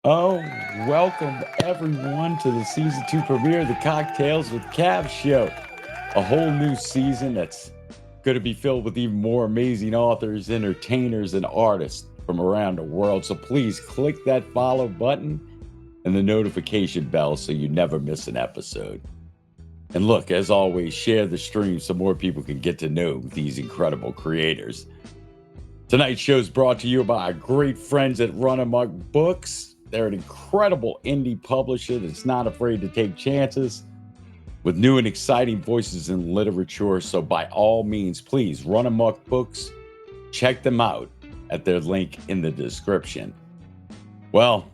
Oh, welcome everyone to the season 2 premiere of the Cocktails with Cav show. A whole new season that's going to be filled with even more amazing authors, entertainers, and artists from around the world. So please click that follow button and the notification bell so you never miss an episode. And look, as always, share the stream so more people can get to know these incredible creators. Tonight's show is brought to you by our great friends at Run Amok Books. They're an incredible indie publisher that's not afraid to take chances with new and exciting voices in literature. So by all means, please, Run Amok Books, check them out at their link in the description. Well,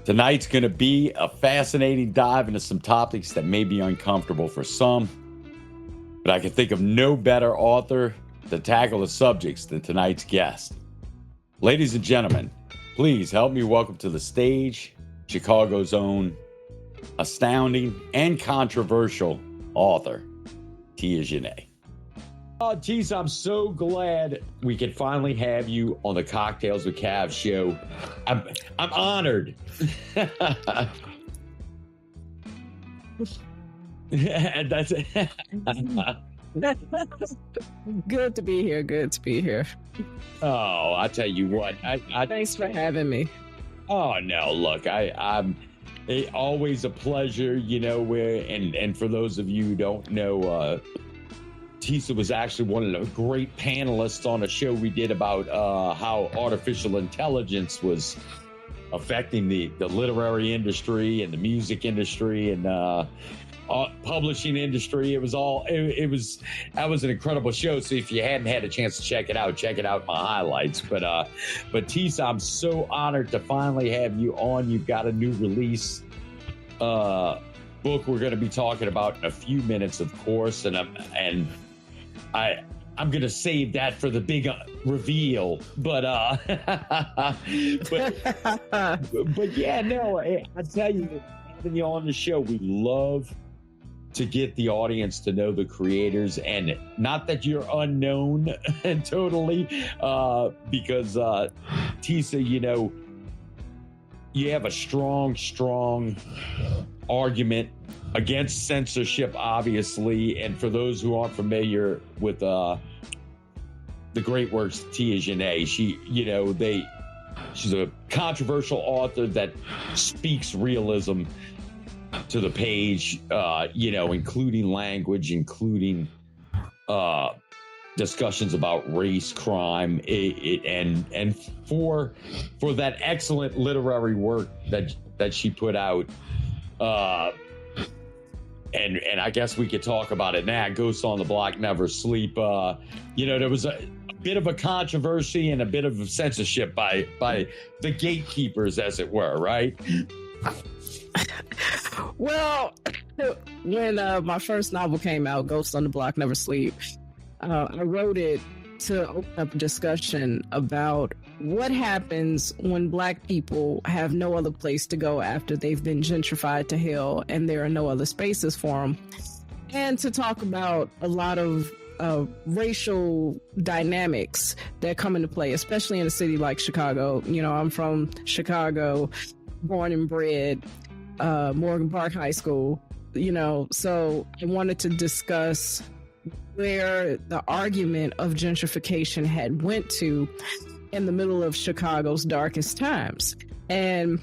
tonight's going to be a fascinating dive into some topics that may be uncomfortable for some, but I can think of no better author to tackle the subjects than tonight's guest. Ladies and gentlemen, please help me welcome to the stage Chicago's own astounding and controversial author, Tia Janae. Oh, geez, I'm so glad we can finally have you on the Cocktails with Cav show. I'm honored. And that's it. Good to be here. Good to be here. Oh, I tell you what. Thanks for having me. Oh no! Look, I'm always a pleasure. You know, and for those of you who don't know, Tisa was actually one of the great panelists on a show we did about how artificial intelligence was affecting the literary industry and the music industry and publishing industry. That was an incredible show. So if you hadn't had a chance to check it out in my highlights. But Tisa, I'm so honored to finally have you on. You've got a new release book we're going to be talking about in a few minutes, of course, and I'm going to save that for the big reveal, but yeah, no, I tell you, having you on the show, we love to get the audience to know the creators, and not that you're unknown totally, because Tisa, you know, you have a strong argument against censorship, obviously, and for those who aren't familiar with the great works of Tia Janae, she's a controversial author that speaks realism to the page, including language, including discussions about race, crime, and for that excellent literary work that she put out. And I guess we could talk about it now. Ghosts on the Block Never Sleep. There was a bit of a controversy and a bit of censorship by the gatekeepers, as it were, right? Well, when my first novel came out, Ghosts on the Block Never Sleep, I wrote it to open up a discussion about what happens when Black people have no other place to go after they've been gentrified to hell and there are no other spaces for them, and to talk about a lot of racial dynamics that come into play, especially in a city like Chicago. You know, I'm from Chicago, born and bred, Morgan Park High School, so I wanted to discuss where the argument of gentrification had went to in the middle of Chicago's darkest times. And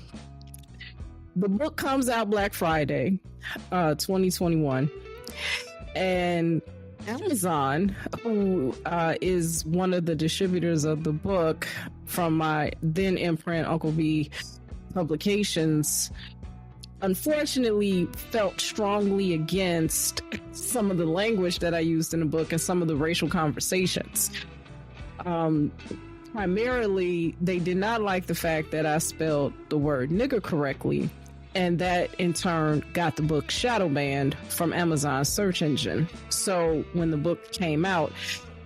the book comes out Black Friday, 2021. And Amazon, who is one of the distributors of the book from my then imprint, Uncle B Publications, unfortunately felt strongly against some of the language that I used in the book and some of the racial conversations. Primarily, they did not like the fact that I spelled the word nigger correctly, and that in turn got the book shadow banned from Amazon's search engine. So when the book came out,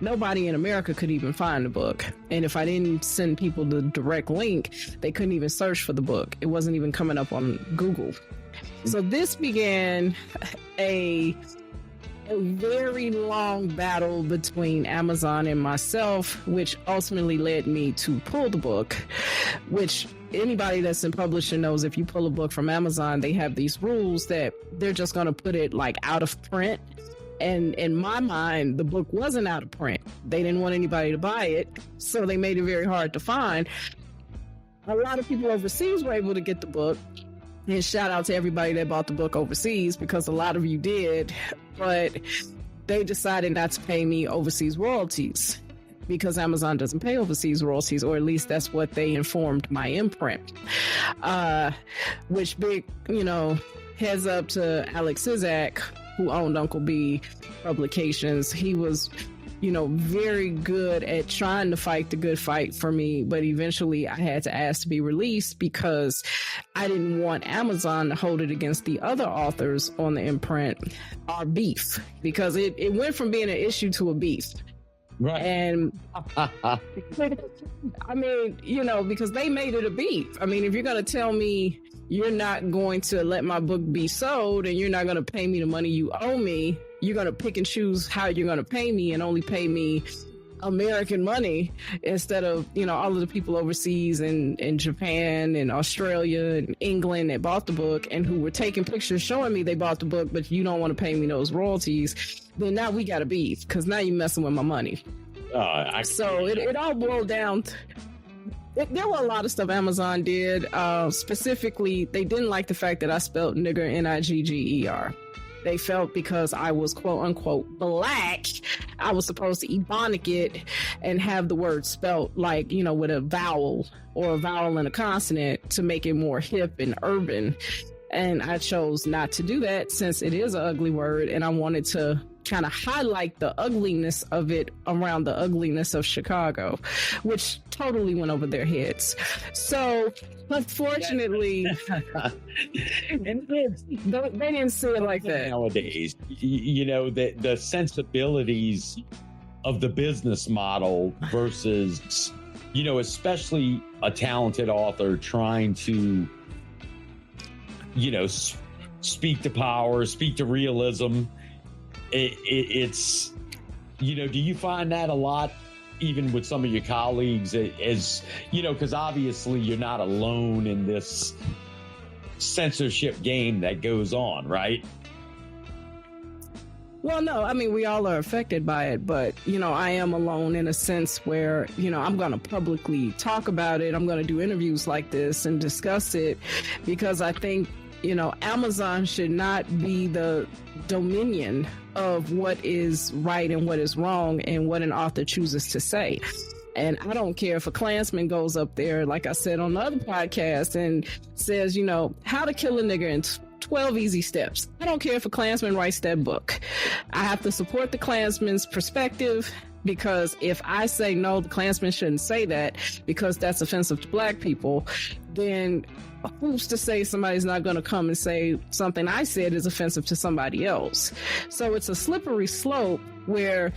nobody in America could even find the book. And if I didn't send people the direct link, they couldn't even search for the book. It wasn't even coming up on Google. So this began a very long battle between Amazon and myself, which ultimately led me to pull the book, which anybody that's in publishing knows if you pull a book from Amazon, they have these rules that they're just going to put it like out of print. And in my mind, the book wasn't out of print. They didn't want anybody to buy it, so they made it very hard to find. A lot of people overseas were able to get the book. And shout out to everybody that bought the book overseas, because a lot of you did, but they decided not to pay me overseas royalties because Amazon doesn't pay overseas royalties, or at least that's what they informed my imprint. Which big, heads up to Alex Sizak, who owned Uncle B Publications. He was, very good at trying to fight the good fight for me, but eventually I had to ask to be released because I didn't want Amazon to hold it against the other authors on the imprint, our beef, because it went from being an issue to a beef. Right. And I mean, because they made it a beef. I mean, if you're going to tell me you're not going to let my book be sold and you're not going to pay me the money you owe me, you're going to pick and choose how you're going to pay me and only pay me American money instead of, all of the people overseas in Japan and Australia and England that bought the book and who were taking pictures showing me they bought the book, but you don't want to pay me those royalties, then now we got a beef because now you're messing with my money. So it all boiled down there were a lot of stuff Amazon did. Specifically, they didn't like the fact that I spelled nigger Nigger. They felt because I was quote unquote black, I was supposed to ebonic it and have the word spelt like, with a vowel or a vowel and a consonant to make it more hip and urban. And I chose not to do that since it is an ugly word. And I wanted to kind of highlight the ugliness of it around the ugliness of Chicago, which totally went over their heads. So unfortunately, and they didn't see it like that. Nowadays, the sensibilities of the business model versus, especially a talented author trying to, speak to power, speak to realism. It's, do you find that a lot, even with some of your colleagues, as because obviously you're not alone in this censorship game that goes on, right? Well, no, I mean, we all are affected by it, but, I am alone in a sense where, I'm going to publicly talk about it. I'm going to do interviews like this and discuss it because I think, Amazon should not be the dominion of what is right and what is wrong and what an author chooses to say. And I don't care if a Klansman goes up there, like I said on the other podcast, and says, how to kill a nigger in 12 easy steps. I don't care if a Klansman writes that book. I have to support the Klansman's perspective, because if I say, no, the Klansman shouldn't say that because that's offensive to black people, then who's to say somebody's not going to come and say something I said is offensive to somebody else? So it's a slippery slope where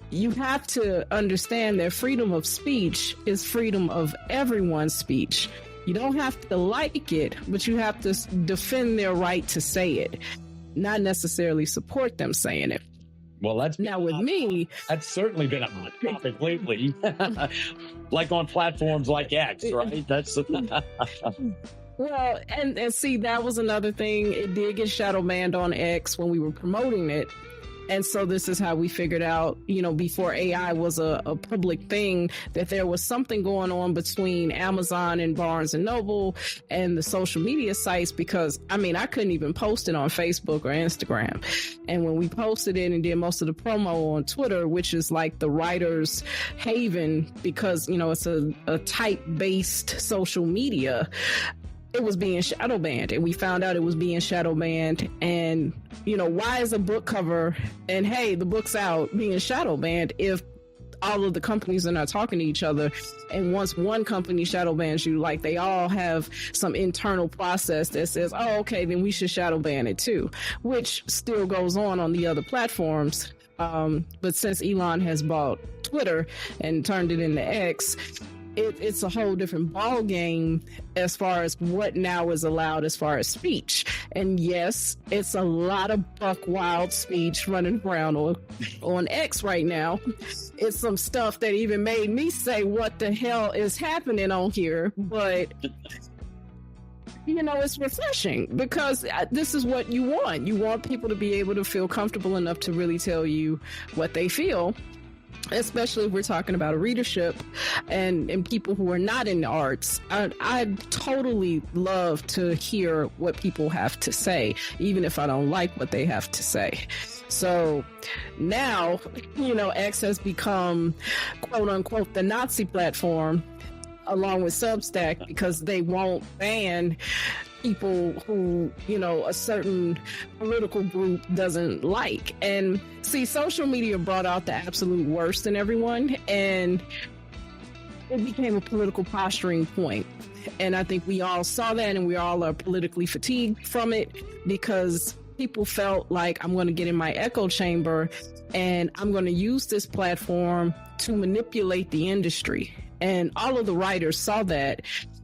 you have to understand that freedom of speech is freedom of everyone's speech. You don't have to like it, but you have to defend their right to say it, not necessarily support them saying it. Well, that's certainly been a hot topic lately, like on platforms like X, right? That's well, and see, that was another thing. It did get shadow banned on X when we were promoting it. And so this is how we figured out, before AI was a public thing, that there was something going on between Amazon and Barnes and Noble and the social media sites, because, I couldn't even post it on Facebook or Instagram. And when we posted it and did most of the promo on Twitter, which is like the writer's haven, because, it's a type-based social media, it was being shadow banned, and we found out it was being shadow banned. And why is a book cover and hey, the book's out being shadow banned if all of the companies are not talking to each other? And once one company shadow bans you, like, they all have some internal process that says, oh, okay, then we should shadow ban it too, which still goes on the other platforms. But since Elon has bought Twitter and turned it into X, it's a whole different ball game as far as what now is allowed as far as speech. And yes, it's a lot of buck wild speech running around on X right now. It's some stuff that even made me say, what the hell is happening on here? But it's refreshing because this is what you want. You want people to be able to feel comfortable enough to really tell you what they feel, especially if we're talking about a readership and people who are not in the arts. I totally love to hear what people have to say, even if I don't like what they have to say. So now, X has become, quote unquote, the Nazi platform, along with Substack, because they won't ban people who, a certain political group doesn't like. And see, social media brought out the absolute worst in everyone, and it became a political posturing point. And I think we all saw that, and we all are politically fatigued from it, because people felt like, I'm going to get in my echo chamber and I'm going to use this platform to manipulate the industry. And all of the writers saw that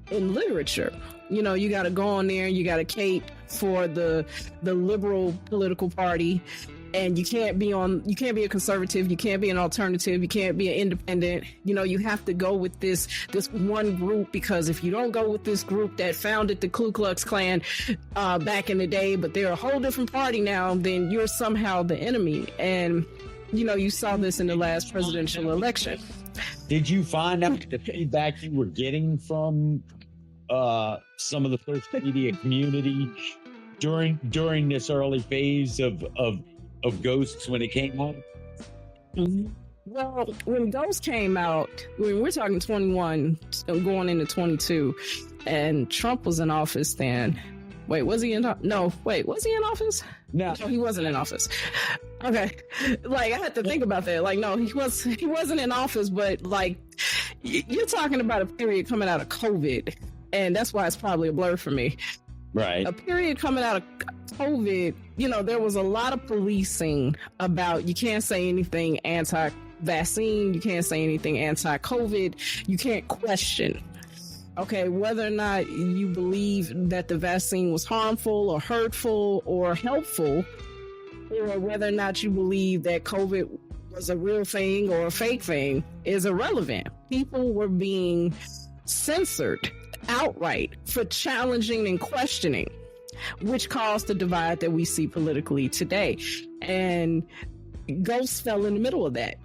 in literature. You got to go on there and you got to cape for the liberal political party, and you can't be a conservative, you can't be an alternative, you can't be an independent. You have to go with this one group, because if you don't go with this group that founded the Ku Klux Klan back in the day, but they're a whole different party now, then you're somehow the enemy. And you saw this in the last presidential election. Did you find out the feedback you were getting from some of the social media community during this early phase of Ghosts when it came out? Mm-hmm. Well, when Ghost came out, we're talking 21 going into 22, and Trump was in office then. Wait, was he in? No, wait, was he in office? No, he wasn't in office. Okay, like I had to think about that. Like, no, he wasn't in office, but like you're talking about a period coming out of COVID, and that's why it's probably a blur for me. Right. A period coming out of COVID, there was a lot of policing about, you can't say anything anti-vaccine, you can't say anything anti-COVID, you can't question. Okay, whether or not you believe that the vaccine was harmful or hurtful or helpful, or whether or not you believe that COVID was a real thing or a fake thing, is irrelevant. People were being censored outright for challenging and questioning, which caused the divide that we see politically today. And Ghost fell in the middle of that,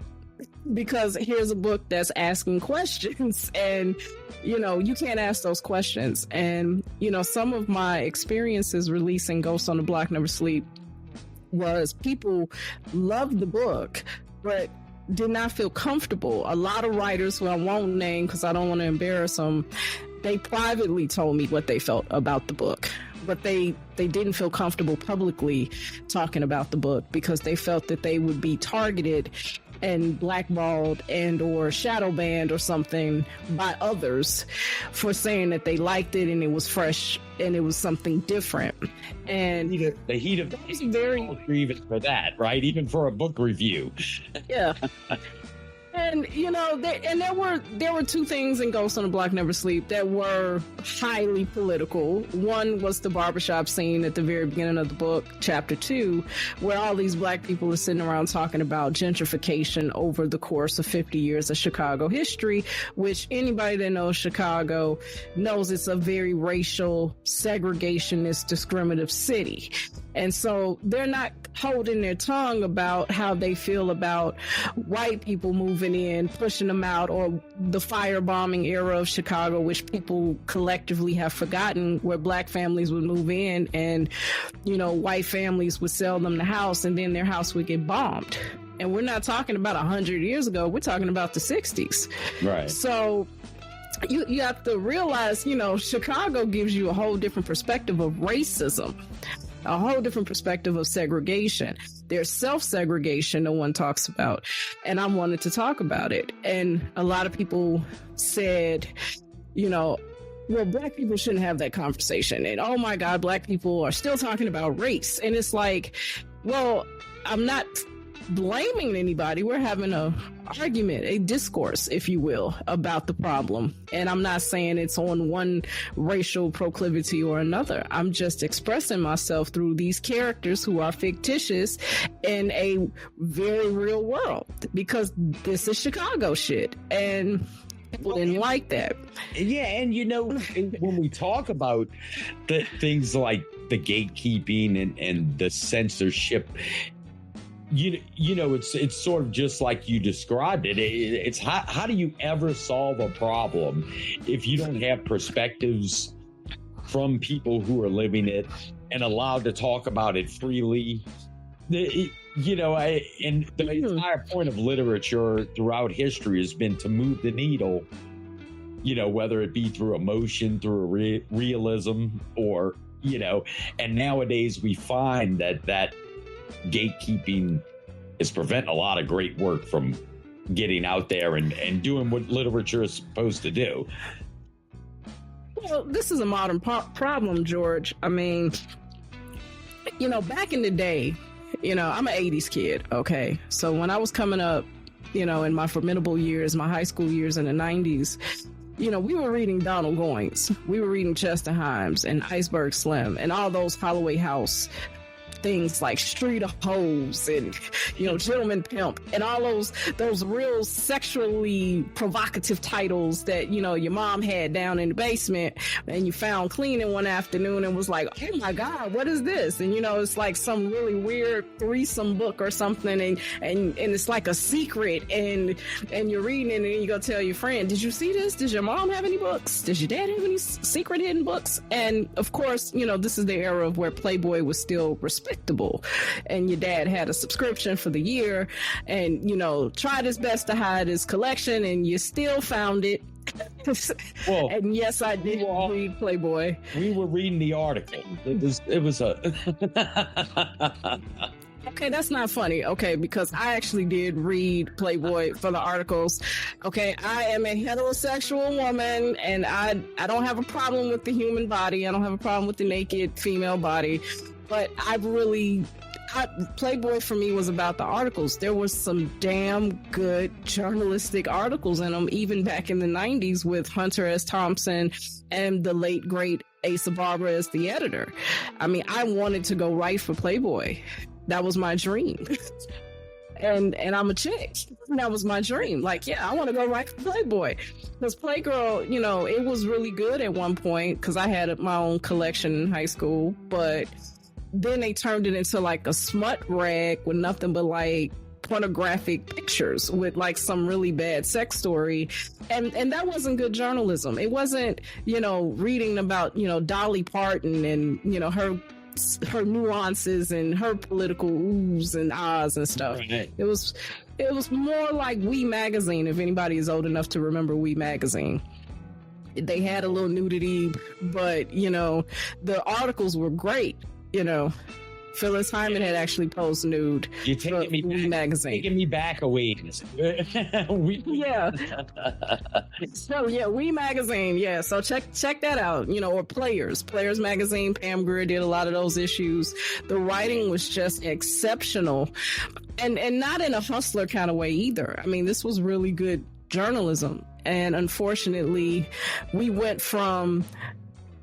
because here's a book that's asking questions, and you can't ask those questions. And some of my experiences releasing Ghost on the Block Never Sleep was people loved the book but did not feel comfortable. A lot of writers who I won't name because I don't want to embarrass them, they privately told me what they felt about the book, but they didn't feel comfortable publicly talking about the book because they felt that they would be targeted and blackballed and or shadow banned or something by others for saying that they liked it and it was fresh and it was something different. And the heat of very even for that, right? Even for a book review. Yeah. And there were two things in Ghost on the Block Never Sleep that were highly political. One was the barbershop scene at the very beginning of the book, chapter 2, where all these black people are sitting around talking about gentrification over the course of 50 years of Chicago history, which anybody that knows Chicago knows it's a very racial, segregationist, discriminative city. And so they're not holding their tongue about how they feel about white people moving in, pushing them out, or the firebombing era of Chicago, which people collectively have forgotten, where black families would move in and, white families would sell them the house and then their house would get bombed. And we're not talking about 100 years ago. We're talking about the 60s. Right. So you have to realize, Chicago gives you a whole different perspective of racism, a whole different perspective of segregation. There's self-segregation no one talks about, and I wanted to talk about it. And a lot of people said, well, black people shouldn't have that conversation. And oh my God, black people are still talking about race. And it's like, well, I'm not blaming anybody. We're having a argument, a discourse, if you will, about the problem. And I'm not saying it's on one racial proclivity or another. I'm just expressing myself through these characters who are fictitious in a very real world, because this is Chicago shit. And people didn't like that. Yeah, and when we talk about the things like the gatekeeping and the censorship, it's sort of just like you described it. It's how do you ever solve a problem if you don't have perspectives from people who are living it and allowed to talk about it freely? And the entire point of literature throughout history has been to move the needle, whether it be through emotion, through realism, or, and nowadays we find that gatekeeping is preventing a lot of great work from getting out there and doing what literature is supposed to do. Well, this is a modern problem, George. I mean, back in the day, I'm an 80s kid, okay? So when I was coming up, in my formidable years, my high school years in the 90s, we were reading Donald Goines. We were reading Chester Himes and Iceberg Slim and all those Holloway House things like Street of Hoes and, Gentleman Pimp and all those real sexually provocative titles that, your mom had down in the basement and you found cleaning one afternoon and was like, oh my God, what is this? And, it's like some really weird threesome book or something. And it's like a secret and you're reading it and you go tell your friend, did you see this? Does your mom have any books? Does your dad have any secret hidden books? And of course, this is the era of where Playboy was still respectable, and your dad had a subscription for the year and tried his best to hide his collection, and you still found it. Well, and yes, I did read Playboy. We were reading the article. It was a okay, that's not funny. Okay, because I actually did read Playboy for the articles. Okay, I am a heterosexual woman, and I don't have a problem with the human body. I don't have a problem with the naked female body. But Playboy for me was about the articles. There was some damn good journalistic articles in them, even back in the 90s with Hunter S. Thompson and the late, great Asa Barbara as the editor. I mean, I wanted to go write for Playboy. That was my dream. And I'm a chick. That was my dream. Like, yeah, I want to go write for Playboy. Because Playgirl, it was really good at one point because I had my own collection in high school, but then they turned it into like a smut rag with nothing but like pornographic pictures with like some really bad sex story. And that wasn't good journalism. It wasn't, reading about, Dolly Parton and, her nuances and her political oohs and ahs and stuff. Right. It was more like We Magazine, if anybody is old enough to remember We Magazine. They had a little nudity, but, the articles were great. Phyllis Hyman had actually posed nude. You're taking me back, magazine. Taking me back a week. Yeah. So yeah, We Magazine. Yeah. So check that out. Or Players Magazine. Pam Grier did a lot of those issues. The writing was just exceptional, and not in a hustler kind of way either. I mean, this was really good journalism, and unfortunately, we went from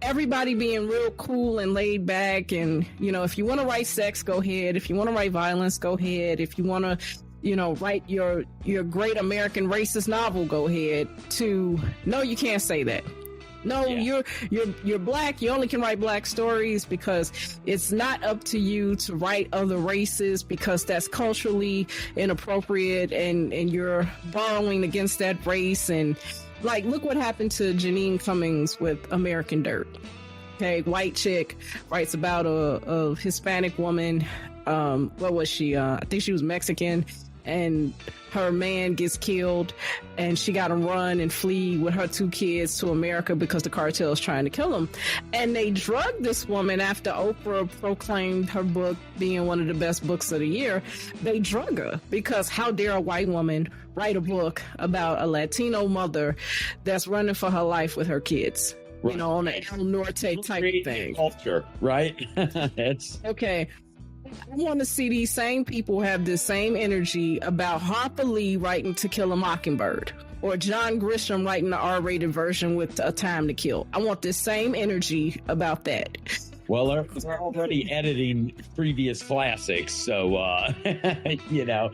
everybody being real cool and laid back and, if you want to write sex, go ahead. If you want to write violence, go ahead. If you want to, write your great American racist novel, go ahead, to, no, you can't say that. No, yeah. You're black. You only can write black stories because it's not up to you to write other races because that's culturally inappropriate and you're borrowing against that race. And like, look what happened to Janine Cummings with American Dirt. Okay, white chick writes about a Hispanic woman. What was she? I think she was Mexican. and her man gets killed, and she got to run and flee with her 2 kids to America because the cartel is trying to kill them. And they drugged this woman after Oprah proclaimed her book being one of the best books of the year. They drug her because how dare a white woman write a book about a Latino mother that's running for her life with her kids? Right. You know, on an El Norte type thing. Culture, right? It's okay. I want to see these same people have this same energy about Harper Lee writing To Kill a Mockingbird, or John Grisham writing the R-rated version with A Time to Kill. I want this same energy about that. Well, they're already editing previous classics, so you know,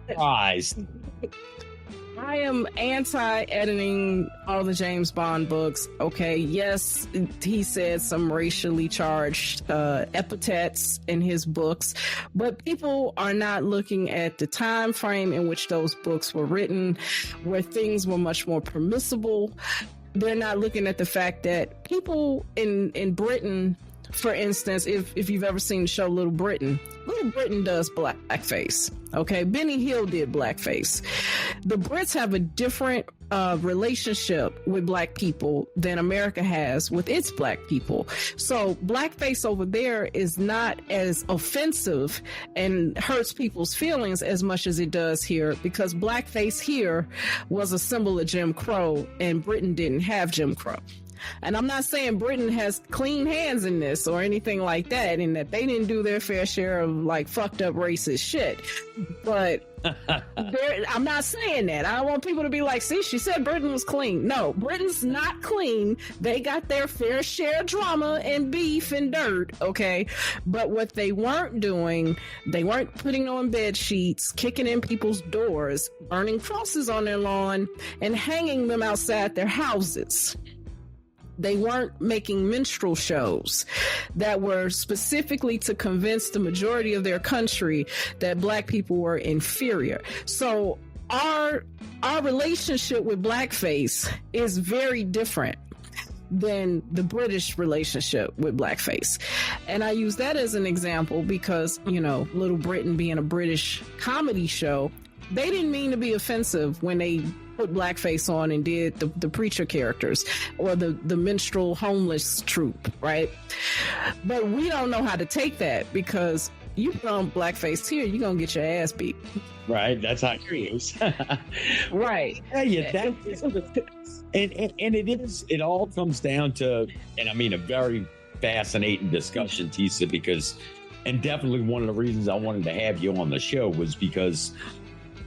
surprised. I am anti-editing all the James Bond books. Okay, yes, he said some racially charged epithets in his books, but people are not looking at the time frame in which those books were written, where things were much more permissible. They're not looking at the fact that people in Britain, for instance, if you've ever seen the show Little Britain does blackface. Okay, Benny Hill did blackface. The Brits have a different relationship with black people than America has with its black people. So blackface over there is not as offensive and hurts people's feelings as much as it does here, because blackface here was a symbol of Jim Crow, and Britain didn't have Jim Crow. And I'm not saying Britain has clean hands in this or anything like that, and that they didn't do their fair share of like fucked up racist shit. But I'm not saying that. I don't want people to be like, see, she said Britain was clean. No, Britain's not clean. They got their fair share of drama and beef and dirt, okay? But what they weren't doing, they weren't putting on bed sheets, kicking in people's doors, burning crosses on their lawn, and hanging them outside their houses. They weren't making minstrel shows that were specifically to convince the majority of their country that black people were inferior. So our relationship with blackface is very different than the British relationship with blackface. And I use that as an example because, you know, Little Britain being a British comedy show, they didn't mean to be offensive when they put blackface on and did the preacher characters or the minstrel homeless troupe, right? But we don't know how to take that, because you put on blackface here, you're gonna get your ass beat. Right, that's how it is. Right. Yeah, that is, and it all comes down to, and I mean, a very fascinating discussion, Tisa, because, and definitely one of the reasons I wanted to have you on the show was because,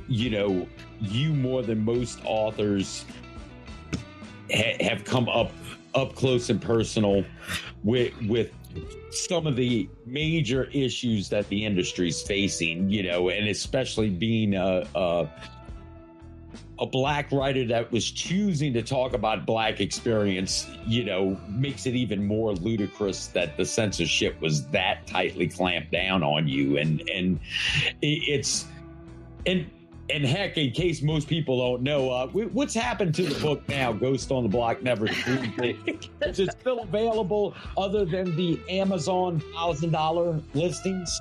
you know, you more than most authors have come up close and personal with some of the major issues that the industry's facing, you know, and especially being a black writer that was choosing to talk about black experience, you know, makes it even more ludicrous that the censorship was that tightly clamped down on you. And heck, in case most people don't know, what's happened to the book now, Ghost on the Block Never Sleeps? Is it still available other than the Amazon $1,000 listings?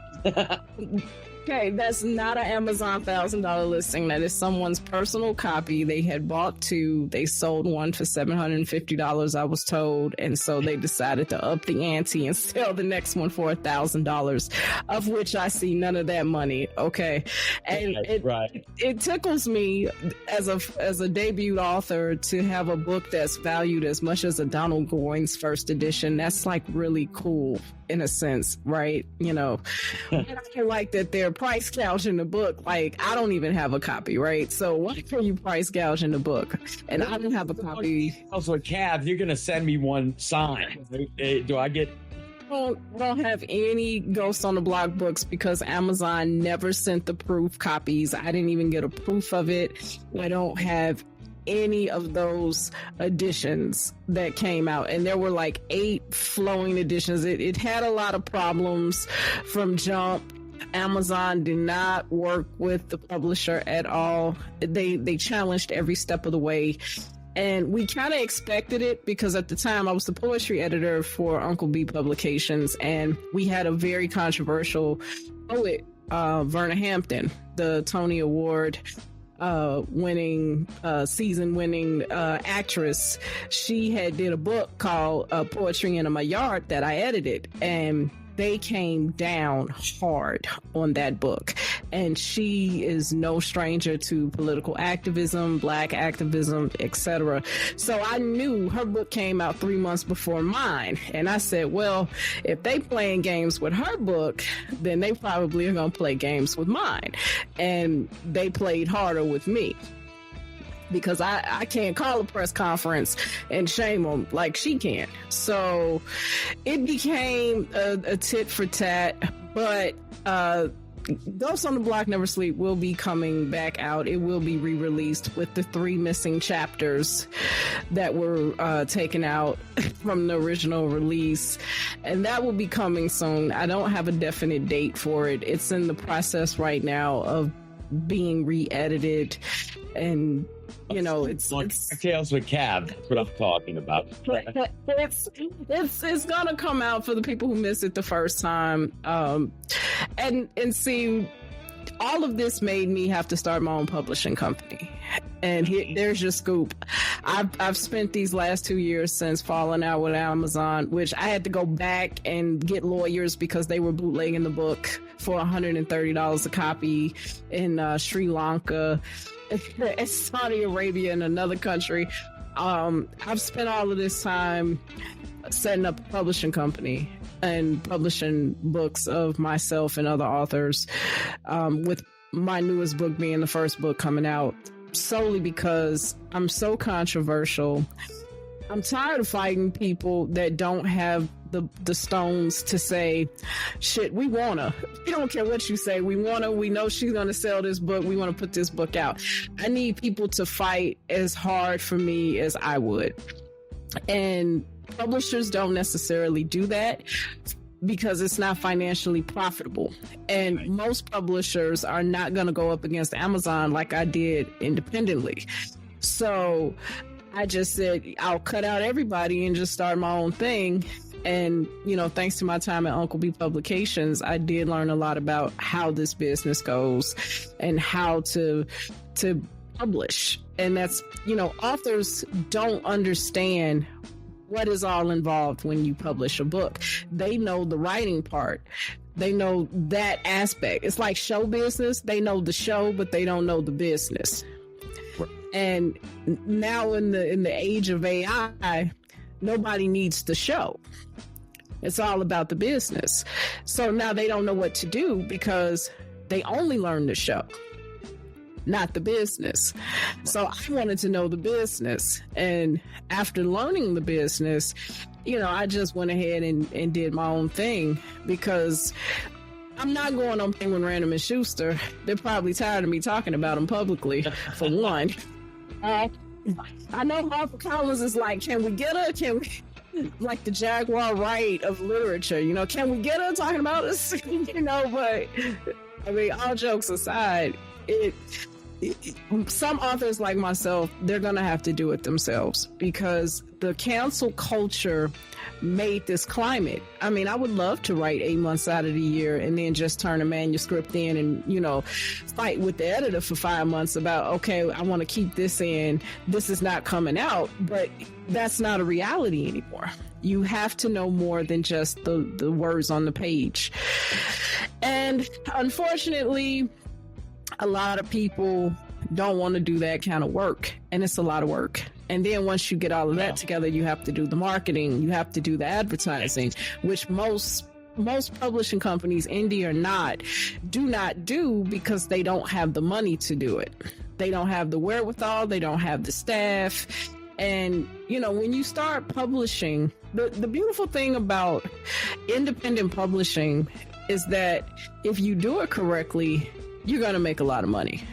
Okay, that's not an Amazon $1,000 listing. That is someone's personal copy. They had bought 2. They sold one for $750, I was told. And so they decided to up the ante and sell the next one for $1,000, of which I see none of that money. Okay. And it tickles me as a debut author to have a book that's valued as much as a Donald Goines first edition. That's like really cool in a sense, right? You know, and I feel like that they're price gouging the book. Like, I don't even have a copy, right? So why are you price gouging the book? And I don't have a copy. Also, Cav, you're gonna send me one signed. Do I get? I don't have any Ghost on the Block books because Amazon never sent the proof copies. I didn't even get a proof of it. I don't have any of those editions that came out, and there were like 8 flowing editions. It had a lot of problems from jump. Amazon did not work with the publisher at all. They challenged every step of the way, and we kind of expected it because at the time I was the poetry editor for Uncle B Publications, and we had a very controversial poet Verna Hampton, the Tony Award winning season winning actress. She had did a book called Poetry in My Yard that I edited, and they came down hard on that book. And she is no stranger to political activism, Black activism, etc. So I knew her book came out 3 months before mine. And I said, well, if they playing games with her book, then they probably are going to play games with mine. And they played harder with me, because I can't call a press conference and shame them like she can. So it became a tit for tat, but Ghosts on the Block Never Sleep will be coming back out. It will be re-released with the 3 missing chapters that were taken out from the original release, and that will be coming soon. I don't have a definite date for it. It's in the process right now of being re-edited, and you know, it's Tales with Cab. That's what I'm talking about. It's gonna come out for the people who missed it the first time. And see, all of this made me have to start my own publishing company. And there's your scoop. I've spent these last 2 years since falling out with Amazon, which I had to go back and get lawyers because they were bootlegging the book for $130 a copy in Sri Lanka, Saudi Arabia, and another country. I've spent all of this time setting up a publishing company and publishing books of myself and other authors, with my newest book being the first book coming out, solely because I'm so controversial. I'm tired of fighting people that don't have the stones to say, shit, we wanna. We don't care what you say. We know she's gonna sell this book. We want to put this book out. I need people to fight as hard for me as I would. And publishers don't necessarily do that because it's not financially profitable. And most publishers are not going to go up against Amazon like I did independently. So I just said, I'll cut out everybody and just start my own thing. And, you know, thanks to my time at Uncle B Publications, I did learn a lot about how this business goes and how to publish. And that's, you know, authors don't understand what is all involved when you publish a book. They know the writing part. They know that aspect. It's like show business. They know the show, but they don't know the business. And now in the age of AI, nobody needs the show. It's all about the business. So now they don't know what to do because they only learn the show, not the business. So I wanted to know the business. And after learning the business, you know, I just went ahead and did my own thing, because I'm not going on Penguin Random and Schuster. They're probably tired of me talking about them publicly, for one. I know HarperCollins is like, can we get her? Can we, like the Jaguar Wright of literature, you know, can we get her talking about us? You know, but I mean, all jokes aside, some authors like myself, they're going to have to do it themselves, because the cancel culture made this climate. I mean, I would love to write 8 months out of the year and then just turn a manuscript in and, you know, fight with the editor for 5 months about, okay, I want to keep this in. This is not coming out. But that's not a reality anymore. You have to know more than just the words on the page. And unfortunately, a lot of people don't want to do that kind of work, and it's a lot of work. And then once you get all of that together, you have to do the marketing, you have to do the advertising, which most publishing companies, indie or not, do not do, because they don't have the money to do it. They don't have the wherewithal, they don't have the staff. And, you know, when you start publishing, the beautiful thing about independent publishing is that if you do it correctly, you're going to make a lot of money.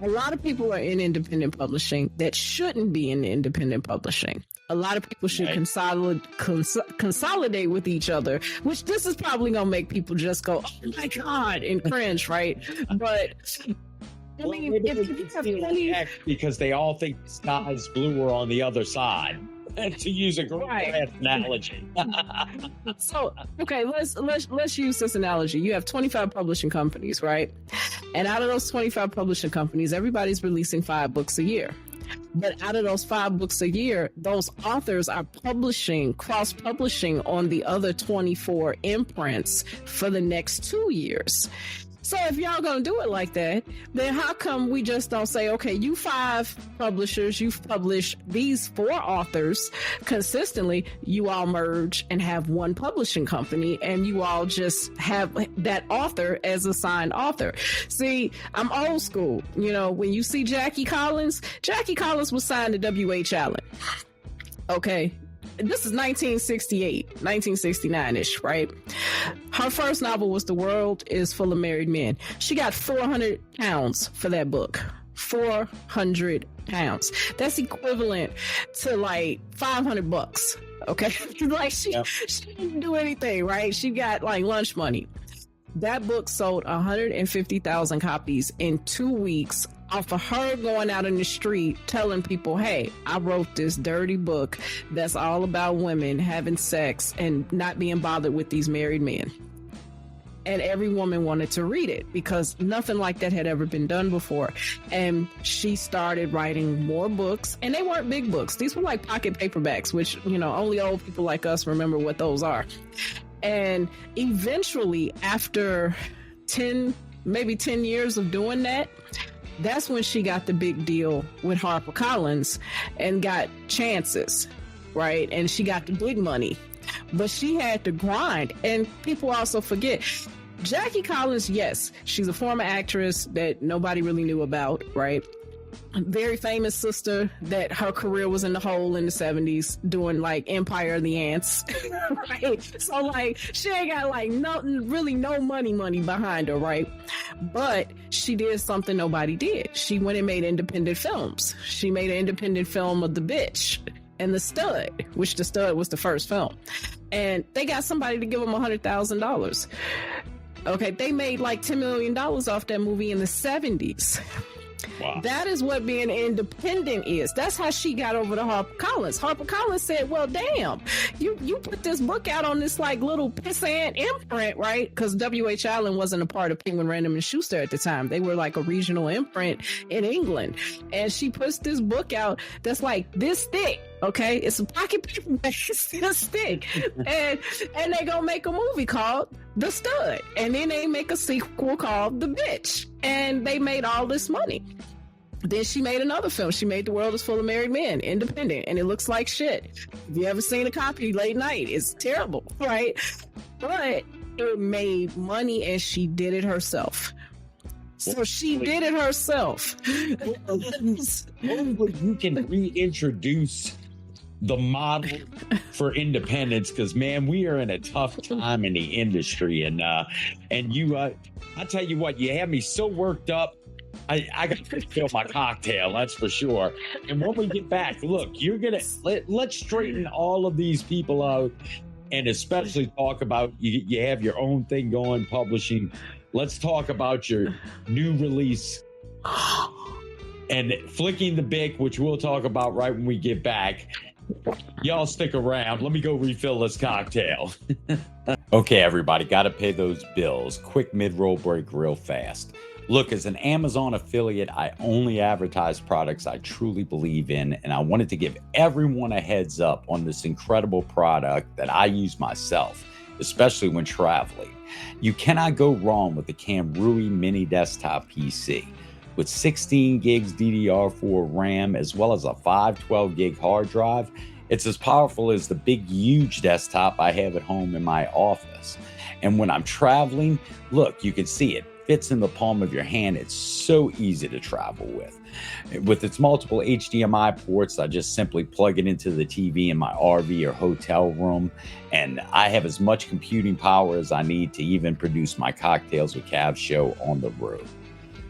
A lot of people are in independent publishing that shouldn't be in independent publishing. A lot of people should consolidate with each other, which this is probably going to make people just go, oh my God, and cringe, right? But I mean, if you have plenty, because they all think the sky's bluer on the other side. to use a great analogy. So, okay, let's use this analogy. You have 25 publishing companies, right? And out of those 25 publishing companies, everybody's releasing 5 books a year. But out of those 5 books a year, those authors are cross-publishing on the other 24 imprints for the next 2 years. So if y'all gonna do it like that, then how come we just don't say, okay, you 5 publishers, you've published these 4 authors consistently, you all merge and have one publishing company, and you all just have that author as a signed author. See, I'm old school. You know, when you see Jackie Collins was signed to W.H. Allen. Okay. This is 1968, 1969-ish, right? Her first novel was The World is Full of Married Men. She got £400 for that book. £400. That's equivalent to like $500. Okay. Like she didn't do anything, right? She got like lunch money. That book sold 150,000 copies in 2 weeks off of her going out in the street telling people, hey, I wrote this dirty book that's all about women having sex and not being bothered with these married men. And every woman wanted to read it because nothing like that had ever been done before. And she started writing more books, and they weren't big books. These were like pocket paperbacks, which, you know, only old people like us remember what those are. And eventually, after 10 years of doing that, that's when she got the big deal with HarperCollins and got chances, right? And she got the big money. But she had to grind. And people also forget, Jackie Collins, yes, she's a former actress that nobody really knew about, right? Very famous sister that her career was in the hole in the 70s doing like Empire of the Ants. Right? So like she ain't got like no money behind her, right? But she did something nobody did. She went and made independent films. She made an independent film of The Bitch and The Stud, which The Stud was the first film. And they got somebody to give them $100,000. Okay, they made like $10 million off that movie in the 70s. Wow. That is what being independent is. That's how she got over to HarperCollins. HarperCollins said, well, damn, you put this book out on this like little pissant imprint, right? Because W.H. Allen wasn't a part of Penguin Random and Schuster at the time. They were like a regional imprint in England. And she puts this book out that's like this thick. Okay, it's a pocket paperback, it's this thick. And they gonna make a movie called The Stud. And then they make a sequel called The Bitch. And they made all this money. Then she made another film. She made The World is Full of Married Men, independent, and it looks like shit. If you ever seen a copy late night, it's terrible, right? But it made money and she did it herself. So she did it herself. Hopefully you can reintroduce the model for independence, because man, we are in a tough time in the industry, and you I tell you what, you have me so worked up. I got to fill my cocktail, that's for sure. And when we get back, look, let's straighten all of these people out, and especially talk about you have your own thing going, publishing. Let's talk about your new release and Flicking the Bic, which we'll talk about right when we get back. Y'all stick around. Let me go refill this cocktail. Okay, everybody, got to pay those bills. Quick mid-roll break real fast. Look, as an Amazon affiliate, I only advertise products I truly believe in, and I wanted to give everyone a heads up on this incredible product that I use myself, especially when traveling. You cannot go wrong with the Kamrui mini desktop PC. With 16 gigs DDR4 RAM, as well as a 512 gig hard drive, it's as powerful as the big, huge desktop I have at home in my office. And when I'm traveling, look, you can see it fits in the palm of your hand. It's so easy to travel with. With its multiple HDMI ports, I just simply plug it into the TV in my RV or hotel room, and I have as much computing power as I need to even produce my Cocktails with Cav show on the road.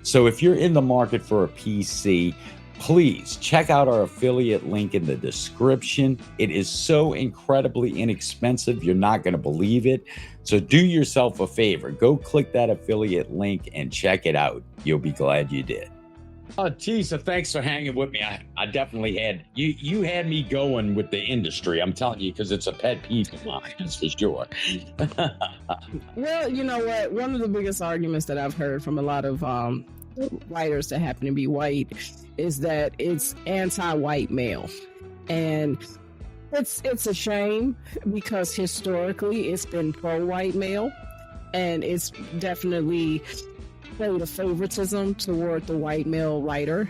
So if you're in the market for a PC, please check out our affiliate link in the description. It is so incredibly inexpensive, you're not going to believe it. So do yourself a favor, go click that affiliate link and check it out. You'll be glad you did. Tisa, thanks for hanging with me. I definitely had you had me going with the industry. I'm telling you, because it's a pet peeve of mine, that's for sure. Well, you know what? One of the biggest arguments that I've heard from a lot of writers that happen to be white is that it's anti-white male, and it's a shame because historically it's been pro-white male, and it's definitely played a favoritism toward the white male writer.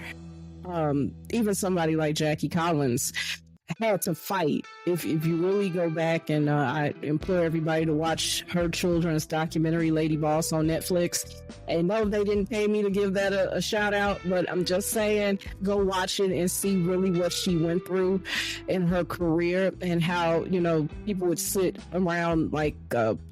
Even somebody like Jackie Collins had to fight. If you really go back, and I implore everybody to watch her children's documentary Lady Boss on Netflix. And no, they didn't pay me to give that a shout out, but I'm just saying, go watch it and see really what she went through in her career, and how, you know, people would sit around like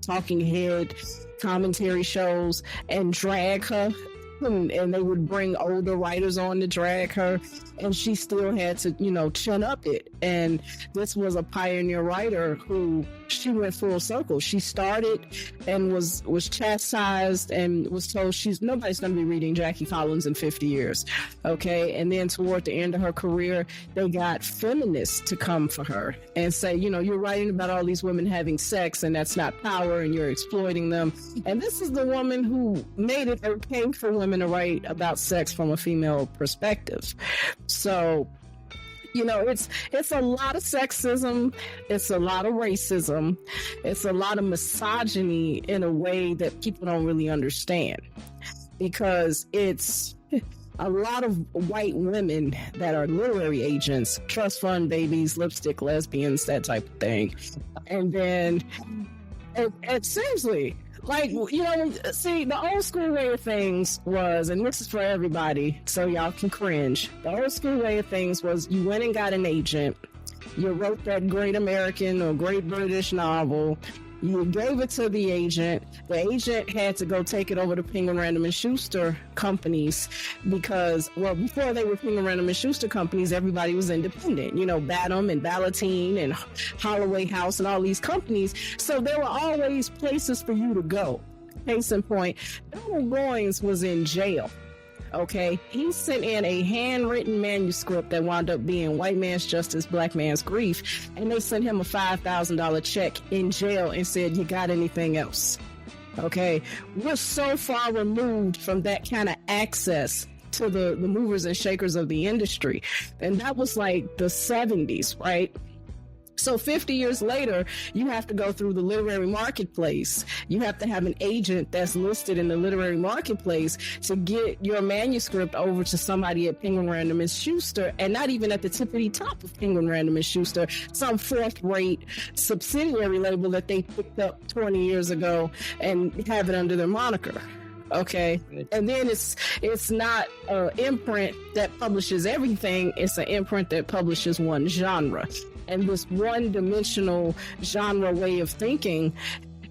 talking head commentary shows and drag her, and they would bring older writers on to drag her, and she still had to, you know, chin up it. And this was a pioneer writer who, she went full circle. She started and was chastised and was told nobody's going to be reading Jackie Collins in 50 years. Okay. And then toward the end of her career, they got feminists to come for her and say, you know, you're writing about all these women having sex, and that's not power, and you're exploiting them. And this is the woman who made it okay for women to write about sex from a female perspective. So, you know, it's a lot of sexism, it's a lot of racism, it's a lot of misogyny in a way that people don't really understand, because it's a lot of white women that are literary agents, trust fund babies, lipstick lesbians, that type of thing. And then, and seriously, like, you know, see, the old school way of things was, and this is for everybody, so y'all can cringe. The old school way of things was you went and got an agent, you wrote that great American or great British novel, you gave it to the agent had to go take it over to Penguin Random and Schuster companies, because, well, before they were Penguin Random and Schuster companies, everybody was independent, you know, Batum and Ballantine and Holloway House and all these companies. So there were always places for you to go. Case in point, Donald Goines was in jail. Okay, he sent in a handwritten manuscript that wound up being White Man's Justice, Black Man's Grief, and they sent him a $5,000 check in jail and said, you got anything else? Okay, we're so far removed from that kind of access to the movers and shakers of the industry, and that was like the 70s, right? So 50 years later, you have to go through the literary marketplace. You have to have an agent that's listed in the literary marketplace to get your manuscript over to somebody at Penguin Random and Schuster, and not even at the tippity top of Penguin Random and Schuster, some fourth-rate subsidiary label that they picked up 20 years ago and have it under their moniker. Okay, and then it's not an imprint that publishes everything. It's an imprint that publishes one genre. And this one-dimensional genre way of thinking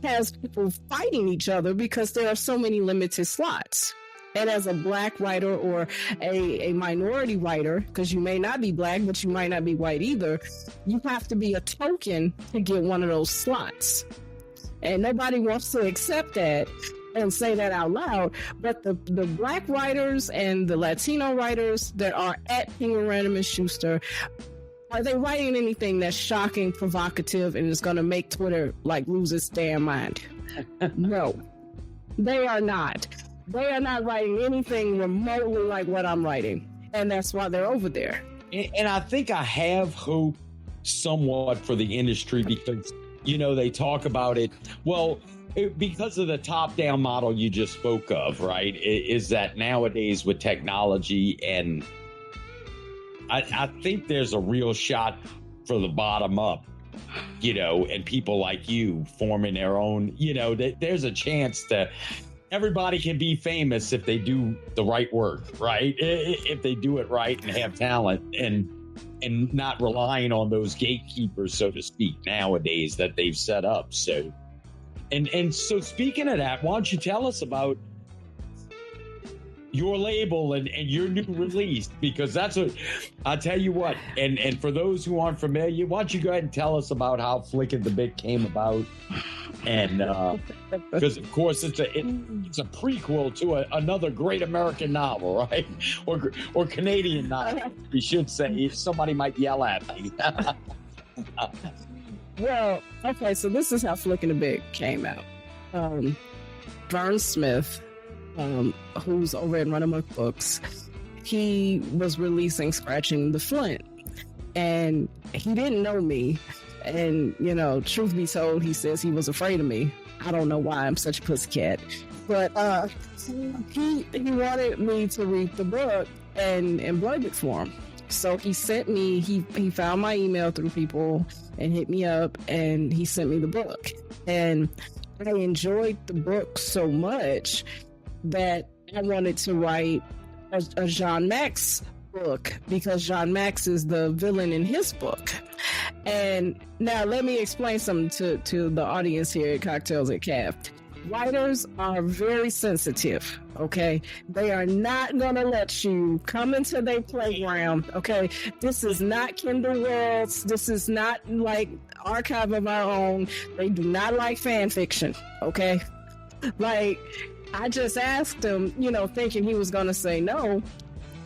has people fighting each other because there are so many limited slots. And as a black writer or a minority writer, because you may not be black, but you might not be white either, you have to be a token to get one of those slots. And nobody wants to accept that and say that out loud, but the black writers and the Latino writers that are at Penguin Random and Schuster, are they writing anything that's shocking, provocative, and is going to make Twitter like lose its damn mind? No, they are not. They are not writing anything remotely like what I'm writing, and that's why they're over there. And I think I have hope somewhat for the industry because, you know, they talk about it. Well, because of the top-down model you just spoke of, right, is that nowadays with technology, and I think there's a real shot for the bottom up, you know, and people like you forming their own, you know, there's a chance that everybody can be famous if they do the right work, right? If they do it right and have talent and not relying on those gatekeepers, so to speak, nowadays that they've set up. So, and so speaking of that, why don't you tell us about your label and your new release, because that's what I'll tell you what. And for those who aren't familiar, why don't you go ahead and tell us about how Flick and the Bit came about? And because of course it's a prequel to another great American novel, right? Or Canadian novel, we should say. Somebody might yell at me. Well, okay, so this is how Flick and the Big came out. Vern Smith, who's over at Run Amok Books, he was releasing Scratching the Flint, and he didn't know me. And, you know, truth be told, he says he was afraid of me. I don't know why, I'm such a pussycat. But he wanted me to read the book and blurb it for him. So he sent me, he found my email through people and hit me up, and he sent me the book. And I enjoyed the book so much that I wanted to write a Jean Max book, because Jean Max is the villain in his book. And now let me explain something to the audience here at Cocktails at Cav. Writers are very sensitive, okay? They are not going to let you come into their playground, okay? This is not Kindle Worlds. This is not like Archive of Our Own. They do not like fan fiction, okay? Like, I just asked him, you know, thinking he was going to say no,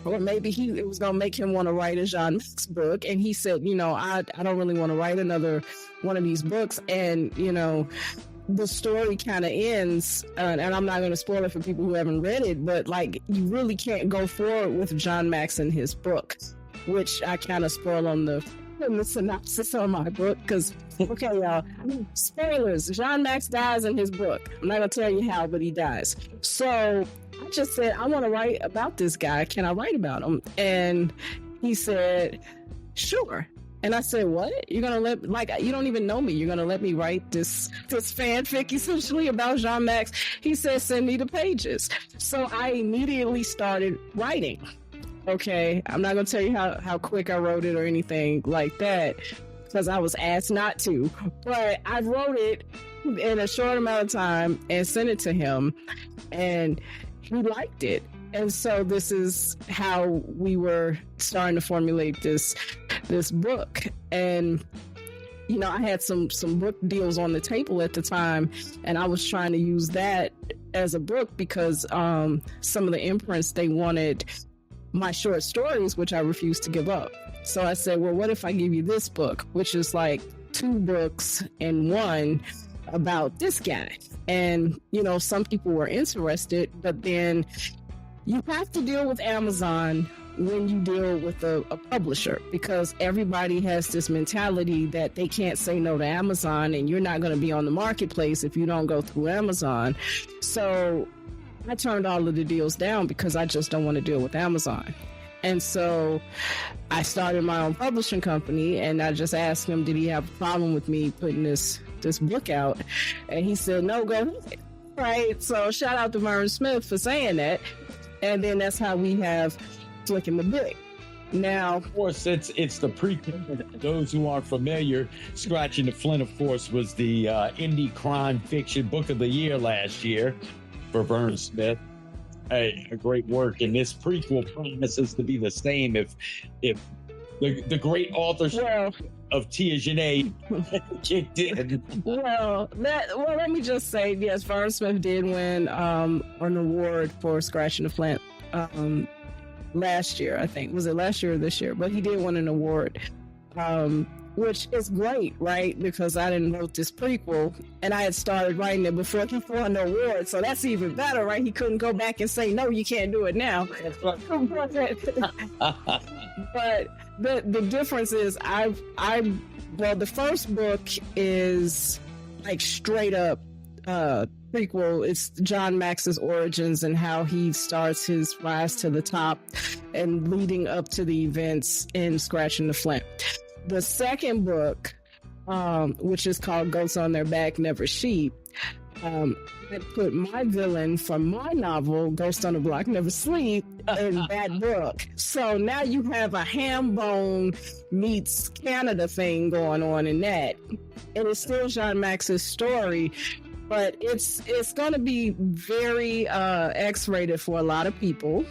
or maybe it was going to make him want to write a Jean Max book. And he said, you know, I don't really want to write another one of these books. And, you know, the story kind of ends, and I'm not going to spoil it for people who haven't read it, but like, you really can't go forward with Jean Max in his book, which I kind of spoil on the synopsis on my book, because, okay, y'all, spoilers, Jean Max dies in his book. I'm not going to tell you how, but he dies. So I just said, I want to write about this guy. Can I write about him? And he said, sure. And I said, what? You're going to let, like, you don't even know me. You're going to let me write this fanfic essentially about Jean Max? He said, send me the pages. So I immediately started writing. Okay. I'm not going to tell you how quick I wrote it or anything like that, because I was asked not to. But I wrote it in a short amount of time and sent it to him, and he liked it. And so this is how we were starting to formulate this book. And, you know, I had some book deals on the table at the time, and I was trying to use that as a book because some of the imprints, they wanted my short stories, which I refused to give up. So I said, well, what if I give you this book, which is like 2 books in one about this guy? And, you know, some people were interested, but then you have to deal with Amazon when you deal with a publisher, because everybody has this mentality that they can't say no to Amazon, and you're not going to be on the marketplace if you don't go through Amazon. So I turned all of the deals down because I just don't want to deal with Amazon. And so I started my own publishing company, and I just asked him, did he have a problem with me putting this book out? And he said, no, go ahead. Right. So shout out to Vern Smith for saying that. And then that's how we have Flick and the Big. Now, of course, it's the prequel. Those who aren't familiar, Scratching the Flint, of course, was the indie crime fiction book of the year last year for Vern Smith. A great work, and this prequel promises to be the same if the great authorship of Tia Janae kicked in. Let me just say, yes, Vern Smith did win an award for Scratching the Flint last year, I think. Was it last year or this year? But he did win an award, which is great, right? Because I didn't wrote this prequel, and I had started writing it before he won the award, so that's even better, right? He couldn't go back and say, no, you can't do it now. But the difference is the first book is like straight up prequel. It's John Max's origins and how he starts his rise to the top and leading up to the events in Scratching the Flint. The second book, which is called Goats on Their Back, Never Sheep, I put my villain from my novel, Ghost on the Block, Never Sleep, in that book. So now you have a ham bone meets Canada thing going on in that. And it's still Jean Max's story, but it's going to be very X-rated for a lot of people.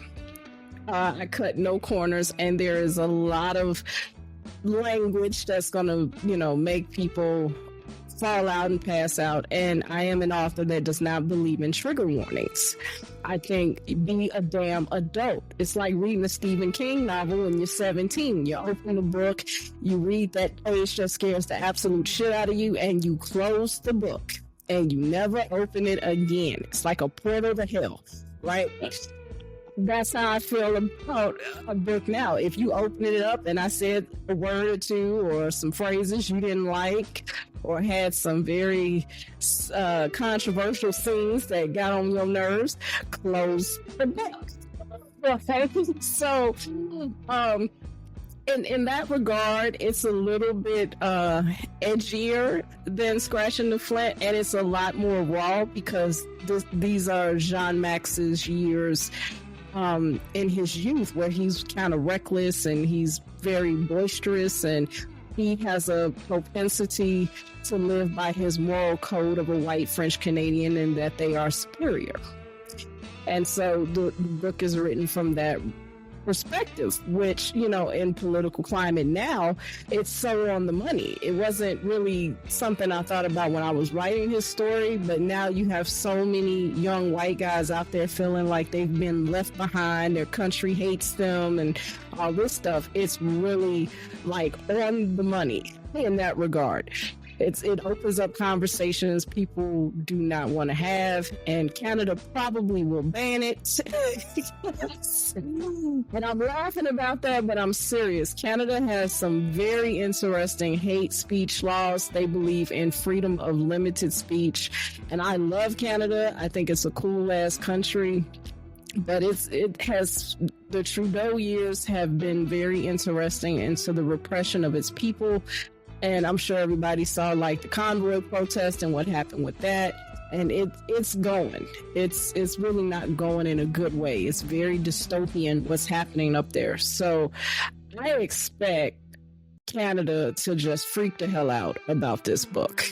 I cut no corners, and there is a lot of language that's going to, make people fall out and pass out. And I am an author that does not believe in trigger warnings. I think be a damn adult. It's like reading a Stephen King novel when you're 17. You open the book, you read that page that scares the absolute shit out of you, and you close the book and you never open it again. It's like a portal to hell, right? That's how I feel about a book now. If you open it up and I said a word or two or some phrases you didn't like or had some very controversial things that got on your nerves, close the book. Okay? So, in that regard, it's a little bit edgier than Scratching the Flint, and it's a lot more raw because these are Jean Max's years in his youth, where he's kind of reckless and he's very boisterous, and he has a propensity to live by his moral code of a white French Canadian and that they are superior. And so the book is written from that perspective, which, you know, in political climate now, it's so on the money. It wasn't really something I thought about when I was writing his story, but now you have so many young white guys out there feeling like they've been left behind, their country hates them, and all this stuff. It's really like on the money in that regard. It opens up conversations people do not want to have, and Canada probably will ban it. And I'm laughing about that, but I'm serious. Canada has some very interesting hate speech laws. They believe in freedom of limited speech, and I love Canada. I think it's a cool ass country. But it has, the Trudeau years have been very interesting into the repression of its people. And I'm sure everybody saw like the convoy protest and what happened with that. And it's going. It's really not going in a good way. It's very dystopian what's happening up there. So I expect Canada to just freak the hell out about this book.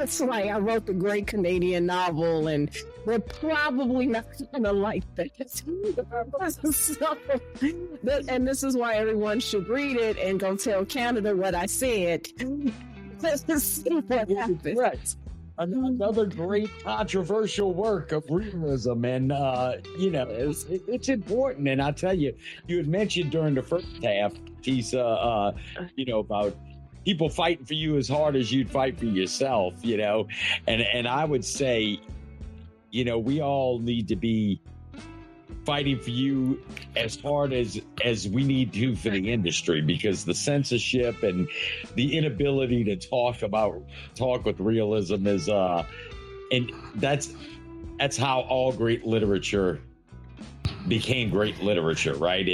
It's like I wrote the great Canadian novel, and they're probably not going to like that. And this is why everyone should read it and go tell Canada what I said. Let's just see what happens. Right. Another great controversial work of realism, and you know, it's important. And I tell you, you had mentioned during the first half, Tisa, you know, about people fighting for you as hard as you'd fight for yourself, you know, and I would say, you know, we all need to be fighting for you as hard as we need to for the industry, because the censorship and the inability to talk with realism is and that's how all great literature became great literature, right?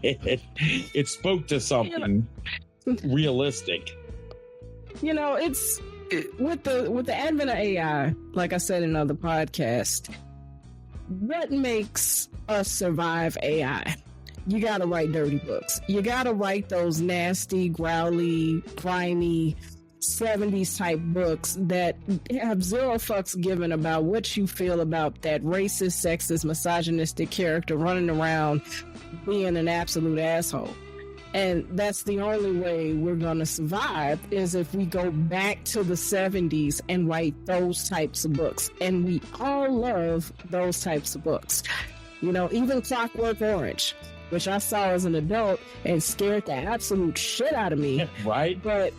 It spoke to something realistic. You know, it's with the advent of AI, like I said in other podcasts, what makes us survive AI? You gotta write dirty books. You gotta write those nasty, growly, grimy 70s type books that have zero fucks given about what you feel about that racist, sexist, misogynistic character running around being an absolute asshole. And that's the only way we're going to survive, is if we go back to the 70s and write those types of books. And we all love those types of books. You know, even Clockwork Orange, which I saw as an adult and scared the absolute shit out of me. Right. But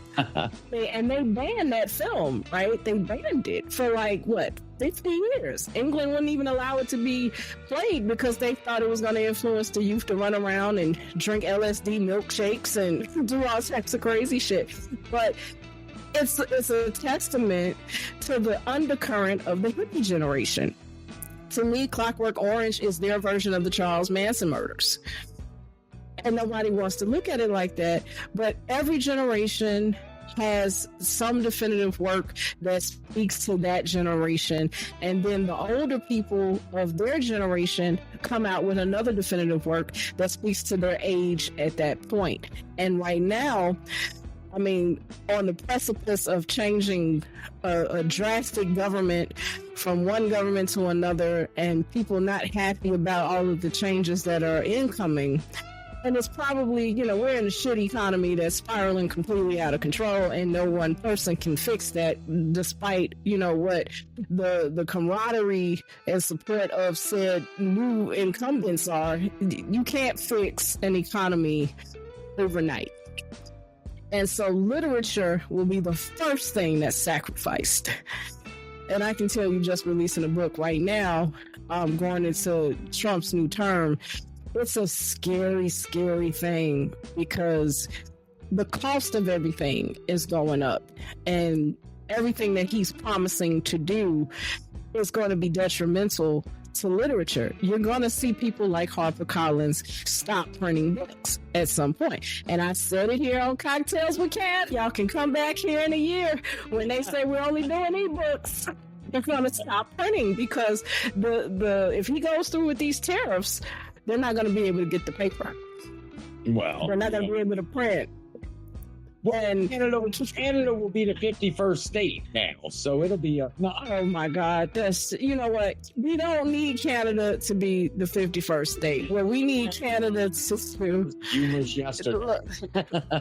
they banned that film, right? They banned it for like, what, 50 years. England wouldn't even allow it to be played because they thought it was going to influence the youth to run around and drink LSD milkshakes and do all types of crazy shit. But it's a testament to the undercurrent of the hippie generation. To me, Clockwork Orange is their version of the Charles Manson murders. And nobody wants to look at it like that. But every generation has some definitive work that speaks to that generation. And then the older people of their generation come out with another definitive work that speaks to their age at that point. And right now, I mean, on the precipice of changing a drastic government from one government to another, and people not happy about all of the changes that are incoming, And it's probably, we're in a shit economy that's spiraling completely out of control, and no one person can fix that, despite, what the camaraderie and support of said new incumbents are. You can't fix an economy overnight. And so literature will be the first thing that's sacrificed. And I can tell you, just releasing a book right now, going into Trump's new term, it's a scary, scary thing, because the cost of everything is going up, and everything that he's promising to do is going to be detrimental to literature. You're going to see people like HarperCollins stop printing books at some point. And I said it here on Cocktails with Cat. Y'all can come back here in a year when they say we're only doing ebooks. They're going to stop printing, because the if he goes through with these tariffs, they're not going to be able to get the paper. Well, they're not going to be able to print. And Canada will be the 51st state now, so it'll be Oh my God, that's, you know what? We don't need Canada to be the 51st state. What we need Canada to humorous yesterday.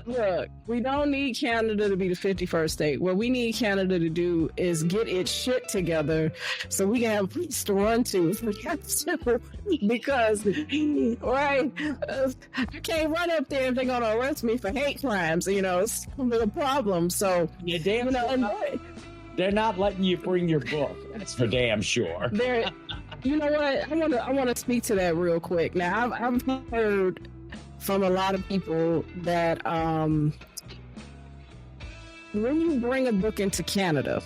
Look, we don't need Canada to be the 51st state. What we need Canada to do is get its shit together, so we can have a place to run to if we have to. Because, right, I can't run up there if they're gonna arrest me for hate crimes. It's a little problem. So yeah, damn, they're not letting you bring your book. That's for damn sure. You know what? I want to speak to that real quick. Now, I've heard from a lot of people that when you bring a book into Canada,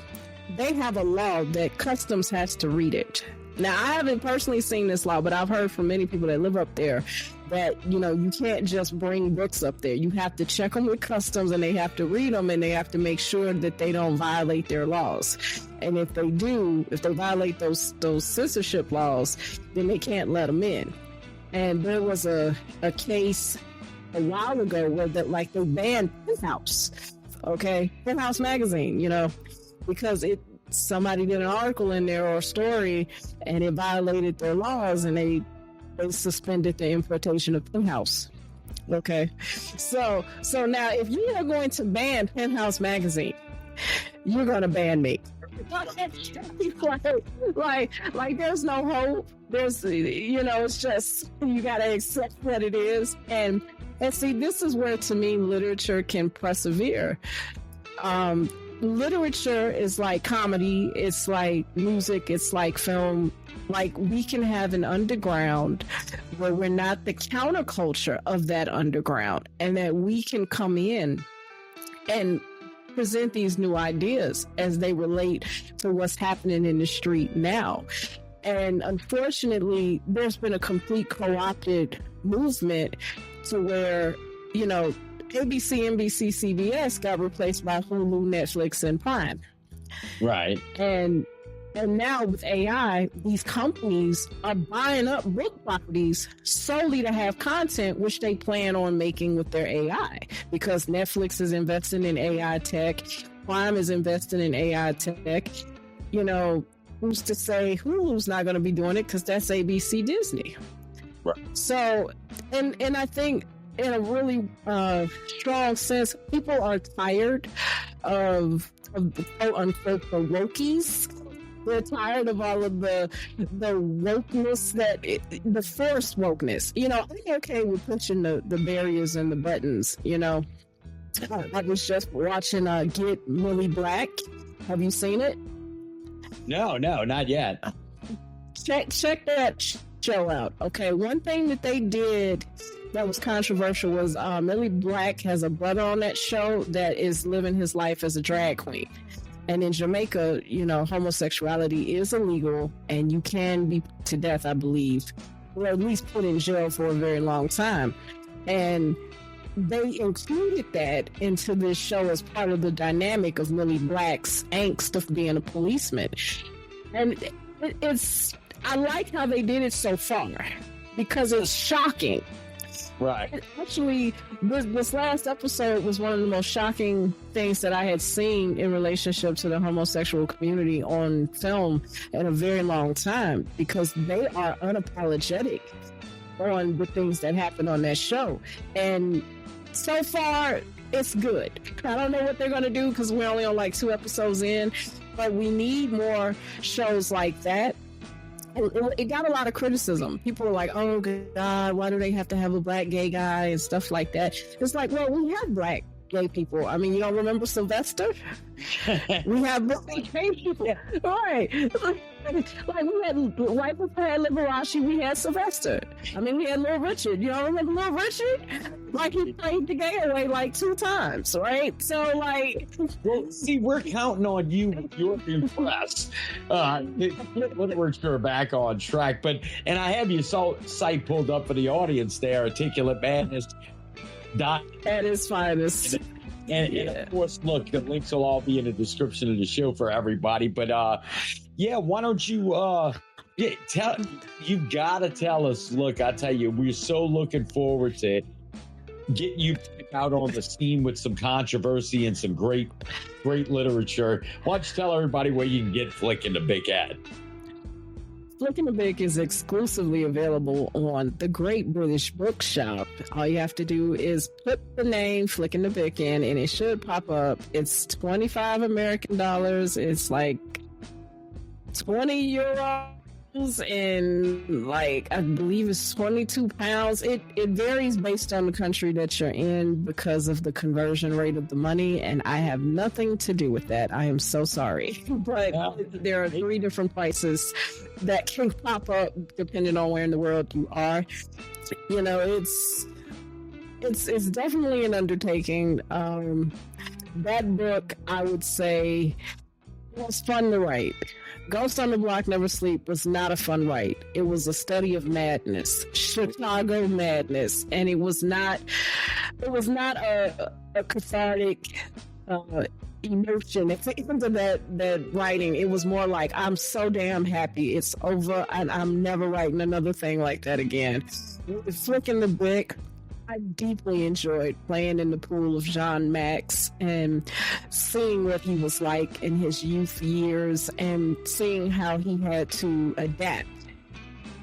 they have a law that customs has to read it. Now, I haven't personally seen this law, but I've heard from many people that live up there that, you can't just bring books up there. You have to check them with customs, and they have to read them, and they have to make sure that they don't violate their laws. And if they do, if they violate those censorship laws, then they can't let them in. And there was a case a while ago where they banned Penthouse, Penthouse magazine, because somebody did an article in there or a story, and it violated their laws, and they suspended the importation of Penthouse. So now if you are going to ban Penthouse magazine, you're going to ban me. like there's no hope. There's, it's just, you got to accept what it is. And see, this is where, to me, literature can persevere. Literature is like comedy, it's like music, it's like film. Like, we can have an underground where we're not the counterculture of that underground, and that we can come in and present these new ideas as they relate to what's happening in the street now. And unfortunately, there's been a complete co-opted movement to where, ABC, NBC, CBS got replaced by Hulu, Netflix, and Prime. Right. And now with AI, these companies are buying up book properties solely to have content, which they plan on making with their AI. Because Netflix is investing in AI tech, Prime is investing in AI tech. Who's to say Hulu's not going to be doing it, because that's ABC Disney. Right. So, and I think, in a really strong sense, people are tired of the quote-unquote the wokies. They're tired of all of the wokeness, the forced wokeness. I'm okay with pushing the barriers and the buttons. I was just watching Get Millie Black. Have you seen it? No, not yet. Check that show out. Okay, one thing that they did that was controversial was Millie Black has a brother on that show that is living his life as a drag queen. And in Jamaica, homosexuality is illegal, and you can be put to death, I believe, or at least put in jail for a very long time. And they included that into this show as part of the dynamic of Millie Black's angst of being a policeman. And I like how they did it so far, because it's shocking. Right. Actually, this last episode was one of the most shocking things that I had seen in relationship to the homosexual community on film in a very long time, because they are unapologetic on the things that happened on that show. And so far, it's good. I don't know what they're going to do because we're only on like 2 episodes in, but we need more shows like that. It got a lot of criticism. People were like, oh God, why do they have to have a black gay guy and stuff like that? It's like, well, we have black gay people. I mean, you don't remember Sylvester? We have black gay people. Yeah. All right. Like we had right before Liberace, we had Sylvester. I mean, we had Little Richard. You don't remember Little Richard? Like he played the gay away like 2 times, right? So like, well, see, we're counting on you. You're impressed. We're back on track, and I have your site pulled up for the audience there. Articulate Madness. At its finest. And of course, look, the links will all be in the description of the show for everybody. But why don't you you gotta tell us. Look, I tell you, we're so looking forward to getting you out on the scene with some controversy and some great literature. Why don't you tell everybody where you can get Flicking the Bick at? Flicking the Bick is exclusively available on the Great British Bookshop. All you have to do is put the name Flicking the Bick in, and it should pop up. It's $25 American. It's like 20 euros, and like I believe it's 22 pounds. It varies based on the country that you're in because of the conversion rate of the money, and I have nothing to do with that. I am so sorry, but there are 3 different prices that can pop up depending on where in the world you are. You know, it's definitely an undertaking. That book, I would say, was fun to write. Ghost on the Block Never Sleep was not a fun write. It was a study of madness, Chicago madness, and it was not a cathartic emotion. If into that writing, it was more like, I'm so damn happy it's over and I'm never writing another thing like that again. Flicking the Bick, I deeply enjoyed playing in the pool of Jean Max and seeing what he was like in his youth years and seeing how he had to adapt.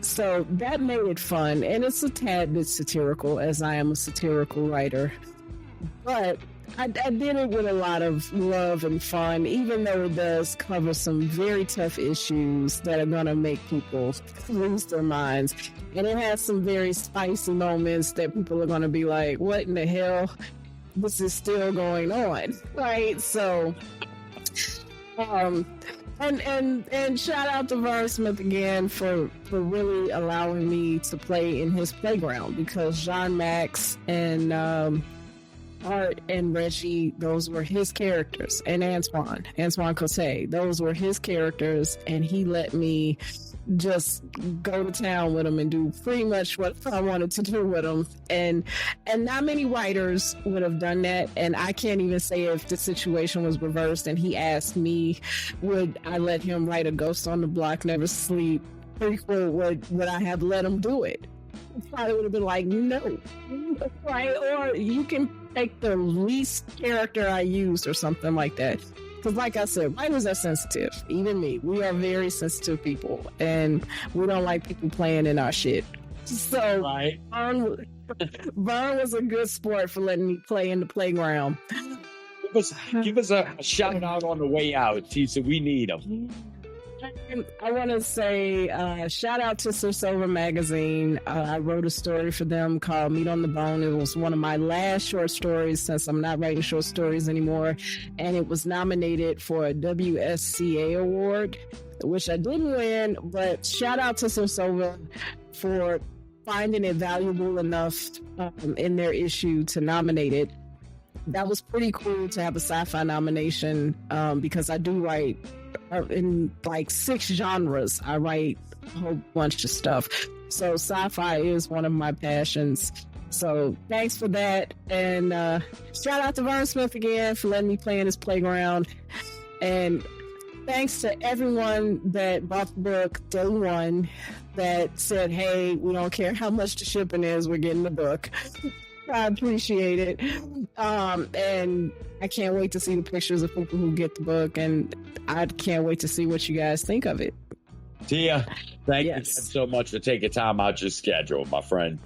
So that made it fun, and it's a tad bit satirical, as I am a satirical writer. But I did it with a lot of love and fun, even though it does cover some very tough issues that are going to make people lose their minds. And it has some very spicy moments that people are going to be like, what in the hell? This is still going on, right? So, and shout out to Vern Smith again for really allowing me to play in his playground, because Jean Max and Art and Reggie, those were his characters, and Antoine Cossé, those were his characters, and he let me just go to town with them and do pretty much what I wanted to do with them. And not many writers would have done that, and I can't even say if the situation was reversed and he asked me, would I let him write a Ghost on the Block Never Sleep prequel, would I have let him do it? Probably would have been like, no, right? Or you can take the least character I used or something like that. Because like I said, writers are sensitive. Even me. We are very sensitive people, and we don't like people playing in our shit. So right. Vern was a good sport for letting me play in the playground. Give us a shout out on the way out, Tisa. We need them. I want to say shout out to Sir Silver Magazine. I wrote a story for them called Meat on the Bone. It was one of my last short stories, since I'm not writing short stories anymore, and it was nominated for a WSCA award, which I didn't win, but shout out to Sir Silver for finding it valuable enough in their issue to nominate it. That was pretty cool to have a sci-fi nomination, because I do write in like 6 genres. I write a whole bunch of stuff, so sci-fi is one of my passions. So thanks for that, and shout out to Vern Smith again for letting me play in his playground, and thanks to everyone that bought the book day one, that said, hey, we don't care how much the shipping is, we're getting the book. I appreciate it. And I can't wait to see the pictures of people who get the book, and I can't wait to see what you guys think of it. Tia, thank you Yes. so much for taking time out your schedule, my friend.